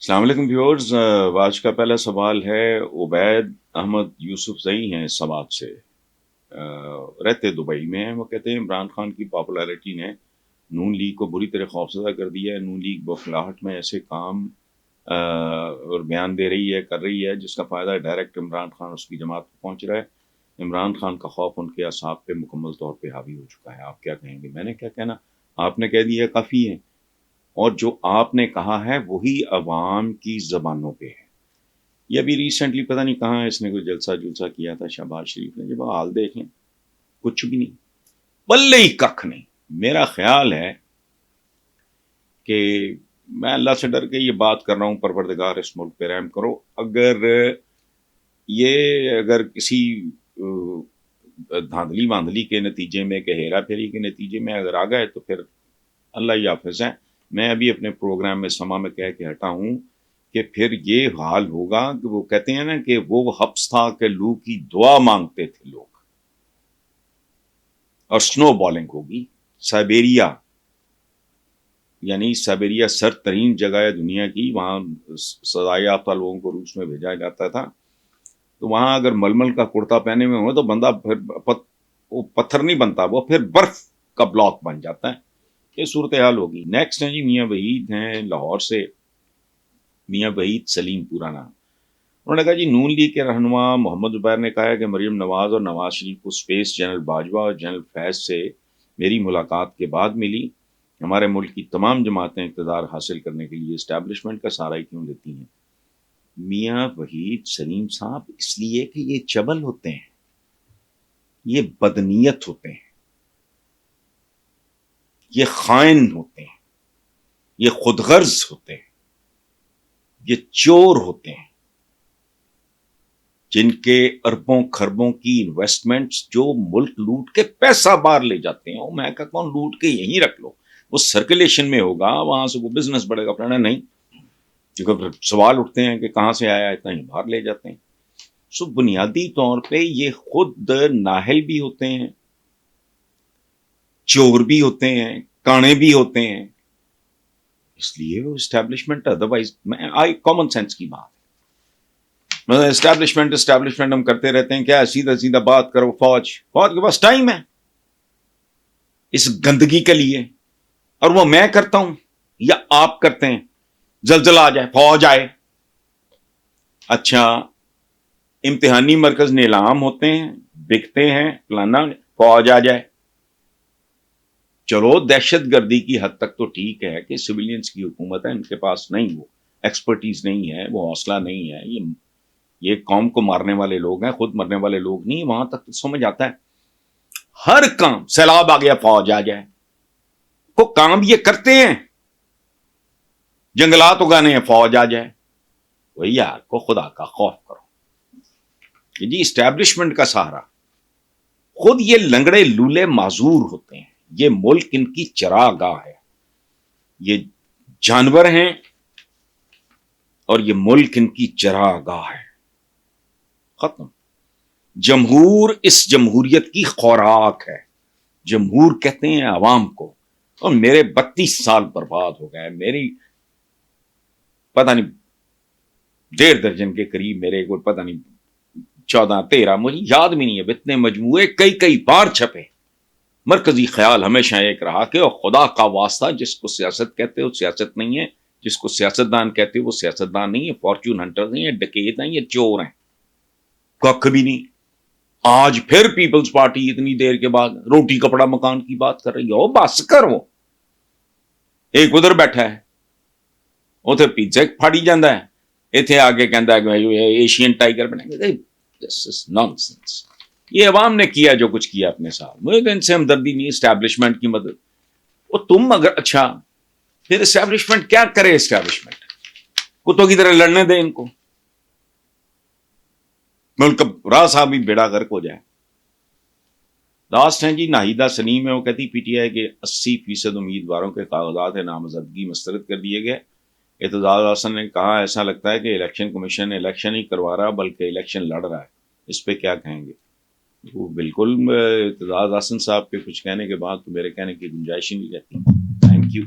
السلام علیکم ویورز، آج کا پہلا سوال ہے عبید احمد یوسف زئی ہیں سماج سے، رہتے دبئی میں ہیں۔ وہ کہتے ہیں عمران خان کی پاپولیرٹی نے نون لیگ کو بری طرح خوفزدہ کر دیا ہے۔ نون لیگ بوکھلاہٹ میں ایسے کام اور بیان دے رہی ہے، کر رہی ہے جس کا فائدہ ڈائریکٹ عمران خان اور اس کی جماعت کو پہنچ رہا ہے۔ عمران خان کا خوف ان کے اعصاب پہ مکمل طور پہ حاوی ہو چکا ہے۔ آپ کیا کہیں گے؟ میں نے کیا کہنا، آپ نے کہہ دیا کافی ہے، اور جو آپ نے کہا ہے وہی عوام کی زبانوں پہ ہے۔ یہ ابھی ریسنٹلی پتہ نہیں کہاں اس نے کوئی جلسہ کیا تھا شہباز شریف نے، جب حال دیکھ لیں کچھ بھی نہیں، بلے ہی ککھ نہیں۔ میرا خیال ہے کہ میں اللہ سے ڈر کے یہ بات کر رہا ہوں، پروردگار اس ملک پہ رحم کرو، اگر کسی دھاندلی واندلی کے نتیجے میں کہ ہیرا پھیری کے نتیجے میں اگر آ گئے تو پھر اللہ ہی حافظ ہے۔ میں ابھی اپنے پروگرام میں سما میں کہہ کے ہٹا ہوں کہ پھر یہ حال ہوگا کہ وہ کہتے ہیں نا کہ وہ حبس تھا کہ لو کی دعا مانگتے تھے لوگ، اور سنو بالنگ ہوگی۔ سائبیریا، یعنی سائبیریا سر ترین جگہ ہے دنیا کی، وہاں سزا یافتہ لوگوں کو روس میں بھیجا جاتا تھا، تو وہاں اگر ململ کا کرتا پہنے ہوئے ہو تو بندہ پھر وہ پتھر نہیں بنتا، وہ پھر برف کا بلاک بن جاتا ہے۔ یہ صورتحال ہوگی۔ نیکسٹ ہیں جی میاں وحید ہیں لاہور سے، میاں وحید سلیم پورا نام۔ انہوں نے کہا جی نون لیگ کے رہنما محمد زبیر نے کہا ہے کہ مریم نواز اور نواز شریف کو اسپیس جنرل باجوہ اور جنرل فیض سے میری ملاقات کے بعد ملی۔ ہمارے ملک کی تمام جماعتیں اقتدار حاصل کرنے کے لیے اسٹیبلشمنٹ کا سہارا کیوں لیتی ہیں؟ میاں وحید سلیم صاحب، اس لیے کہ یہ چبل ہوتے ہیں، یہ بدنیت ہوتے ہیں، یہ خائن ہوتے ہیں، یہ خود غرض ہوتے ہیں، یہ چور ہوتے ہیں، جن کے اربوں خربوں کی انویسٹمنٹس جو ملک لوٹ کے پیسہ باہر لے جاتے ہیں، میں کہتا ہوں لوٹ کے یہیں رکھ لو، وہ سرکولیشن میں ہوگا، وہاں سے وہ بزنس بڑھے گا، پڑھنا نہیں، کیونکہ سوال اٹھتے ہیں کہ کہاں سے آیا اتنا ہی باہر لے جاتے ہیں۔ سو بنیادی طور پہ یہ خود ناہل بھی ہوتے ہیں، چور بھی ہوتے ہیں، کانے بھی ہوتے ہیں، اس لیے وہ اسٹیبلشمنٹ ادروائز کامن سینس کی بات ہے۔ اسٹیبلشمنٹ ہم کرتے رہتے ہیں، کیا سیدھا سیدھا بات کرو، فوج کے پاس ٹائم ہے اس گندگی کے لیے، اور وہ میں کرتا ہوں یا آپ کرتے ہیں؟ زلزلہ آ جائے فوج آئے، اچھا امتحانی مرکز نیلام ہوتے ہیں، بکتے ہیں، فلانا، فوج آ جائے۔ چلو دہشت گردی کی حد تک تو ٹھیک ہے کہ سویلینز کی حکومت ہے، ان کے پاس نہیں وہ ایکسپرٹیز نہیں ہے، وہ حوصلہ نہیں ہے، یہ قوم کو مارنے والے لوگ ہیں، خود مرنے والے لوگ نہیں، وہاں تک تو سمجھ آتا ہے۔ ہر کام، سیلاب آ گیا فوج آ جائے، وہ کام یہ کرتے ہیں، جنگلات اگانے ہیں فوج آ جائے۔ وہی یار کو خدا کا خوف کرو کہ جی اسٹیبلشمنٹ کا سہارا، خود یہ لنگڑے لولے معذور ہوتے ہیں، یہ ملک ان کی چراگاہ ہے، یہ جانور ہیں اور یہ ملک ان کی چراگاہ ہے، ختم۔ جمہور اس جمہوریت کی خوراک ہے، جمہور کہتے ہیں عوام کو، اور میرے 32 سال برباد ہو گئے، میری پتہ نہیں 1.5 درجن کے قریب، میرے کو پتہ نہیں 14-13، مجھے یاد بھی نہیں ہے، اتنے مجموعے کئی بار چھپے۔ مرکزی خیال ہمیشہ ایک رہا کہ خدا کا واسطہ، جس کو سیاست کہتے ہو سیاست نہیں ہے، جس کو سیاستدان کہتے ہو وہ سیاستدان نہیں ہے، فارچون ہنٹر نہیں ہے، ڈکیت نہیں ہے، چور ہیں، کخ بھی نہیں۔ آج پھر پیپلز پارٹی اتنی دیر کے بعد روٹی کپڑا مکان کی بات کر رہی ہے، بس کر، وہ ایک ادھر بیٹھا ہے اتنے پیزا پھاڑی جانا ہے، اتنے آگے کہتا ہے ایشین ٹائیگر بنیں گے۔ دس از نانسنس۔ یہ عوام نے کیا جو کچھ کیا اپنے ساتھ، مجھے تو ان سے ہمدردی نہیں، اسٹیبلشمنٹ کی مدد۔ وہ تم اگر اچھا پھر اسٹیبلشمنٹ کیا کرے؟ اسٹیبلشمنٹ کتوں کی طرح لڑنے دیں ان کو، ملک راہ صاحب بھی بیڑا غرق ہو جائے۔ لاسٹ ہیں جی ناہیدہ سلیم ہے، وہ کہتی پی ٹی آئی کے 80% امیدواروں کے کاغذات نامزدگی مسترد کر دیے گئے۔ اعتزاز احسن نے کہا ایسا لگتا ہے کہ الیکشن کمیشن الیکشن ہی کروا رہا بلکہ الیکشن لڑ رہا ہے، اس پہ کیا کہیں گے؟ وہ بالکل اعتزاز احسن صاحب کے کچھ کہنے کے بعد تو میرے کہنے کی گنجائش ہی نہیں رہتی۔ Thank you.